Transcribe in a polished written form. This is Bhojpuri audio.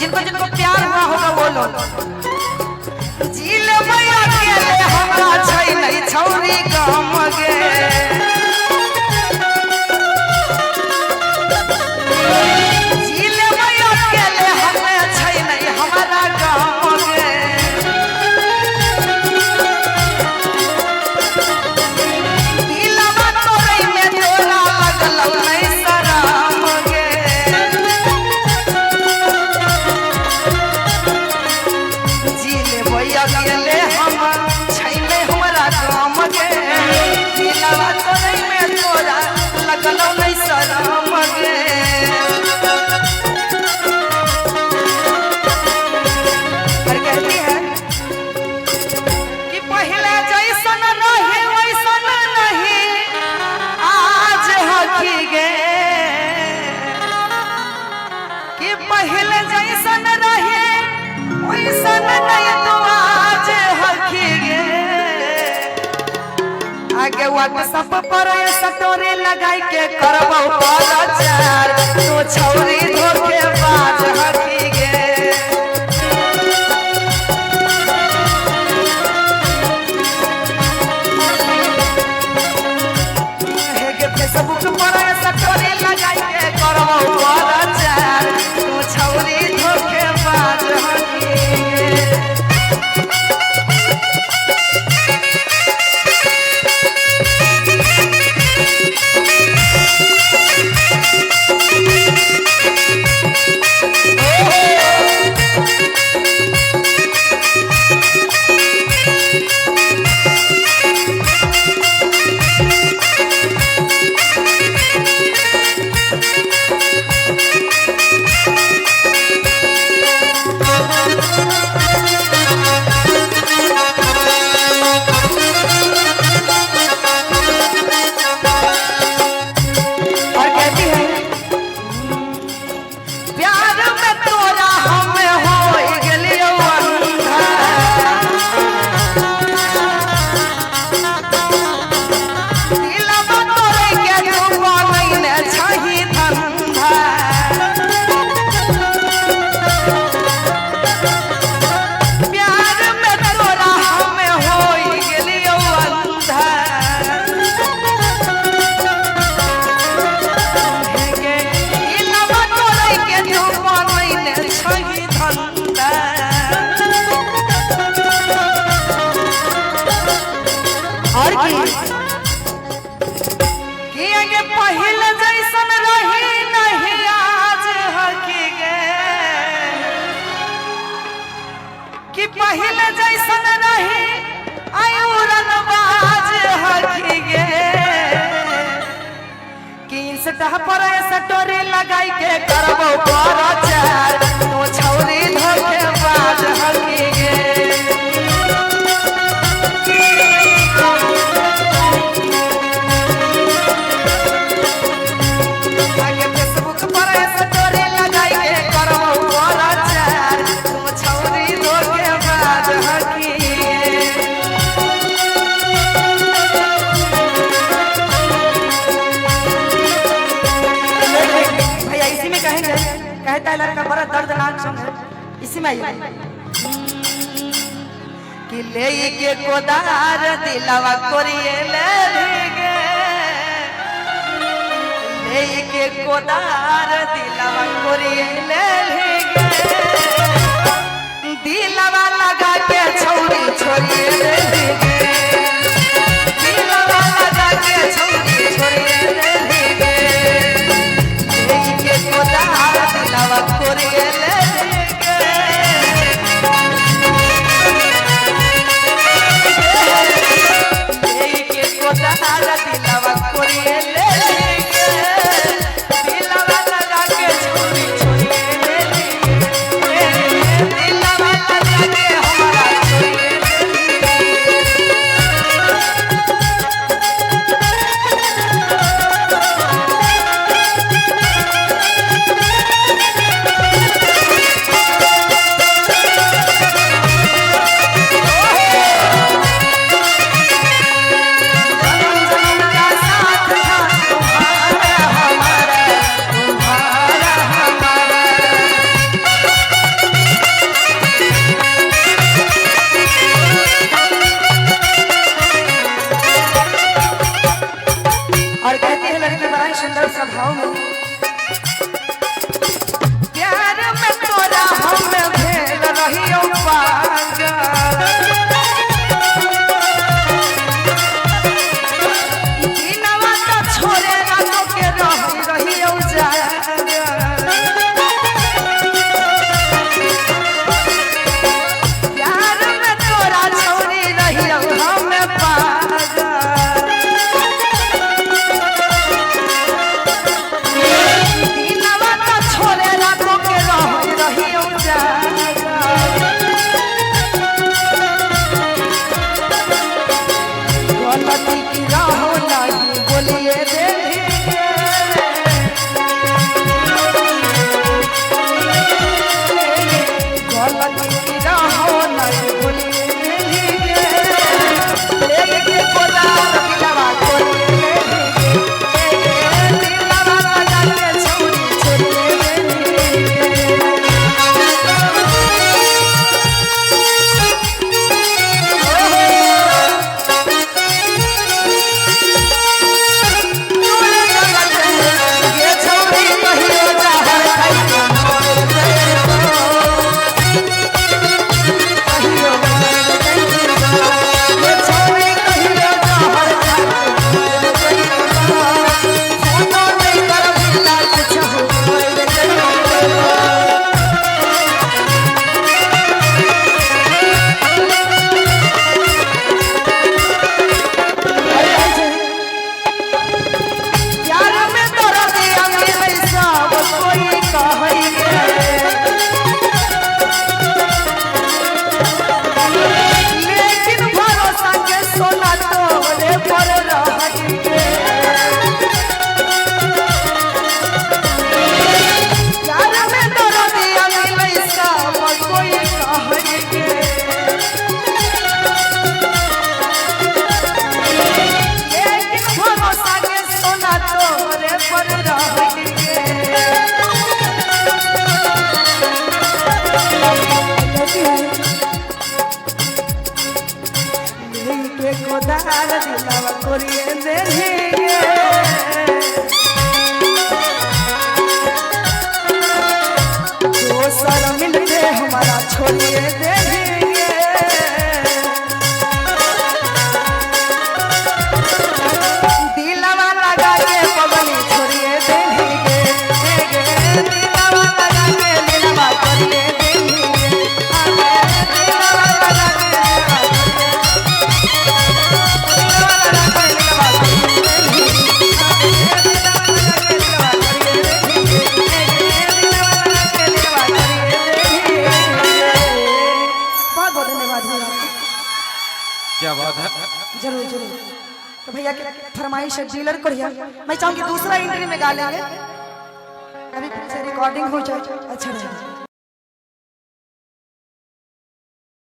जिनको जिनको प्यार हुआ होगा वो लोग झील मैया के ले हमरा छै नहीं छौरी गाम गे झील मैया के ले हमरा छै नहीं हमारा गाम गे दिलवा तोरे में तोरा लगल नहीं शरम गे झील मैया के ले हम छै नहीं हमारा गाम गे दिलवा तोरे में तोरा लगल नहीं शरम गे और कहती है कि पहले जैसन रहे वैसन नहीं आज हकी गे कि पहले जैसन रहे वैसन नहीं तो आज हकी गे आगे व्हाट्सएप पर स्टोरी लगाई के करबो प्रचार तो छौरी धोखेबाज हकी गे फेसबुक पर स्टोरी लगाई के करबो प्रचार तू छौरी धोखेबाज हकी और कहती है प्यार में तोरा हम हो गेलियो अंधा दिलवा तोरे के तू बनैले छही धंधा प्यार में तोरा हम हो गेलियो अंधा और कि आगे पहले जैसन रही नहीं आज हकी गे कि पहले जैसन रही आयुरन बाज हकी गे कि इंस्टा पर स्टोरी लगाई के करबो प्रचार तो छौरी धोखेबाज हकी गे आगे फेसबुक पर स्टोरी लगाई के करबो प्रचार तू छौरी धोखेबाज हकी भैया इसी में कहेंगे कहता है लड़का बड़ा दर्दनाक सॉन्ग है इसी में आइए कि ले के कोदार दिलवा कोरिए ले गे ले के कोदार दिलवा कोरिए ले गे दिलवा लगा के छौरी छोड़िए ले गे दिलवा लगा के छौरी छोड़िए ले गे ले के कोदार दिलवा कोरिए ले गे लेके कोदार दिलवा कोरिए ले गे दिलवा लगा के छोरी छोरी ले गे दिलवा लगा के हमारा दिनवा तो छोड़े रातों के रही उजागर प्यार में तोरा छोड़ी रही हम पागल दिनवा तो छोड़े रातों के रही उजागर गलती की राहो नहीं बोलिए देंगे गलती की राहो नहीं बोलिए देंगे लेके कोदार दिलवा खोलिए देंगे दिलवा लगा के छोड़ी छोड़िए कोदार दिलवा खोलिए देंगे दोसर मिलके हमारा छोड़िए देंगे दिलवा लगा के पगली छोड़िए देंगे दिलवा लगा के दिलवा छोड़िए देंगे दिलवा लगा के क्या बात है। जरूर जरूर तो भैया के फरमाइश है डीलर को मैं चाहूंगी दूसरा इंटरव्यू में गा लेंगे अभी फिर से रिकॉर्डिंग हो जाए अच्छा रहेगा।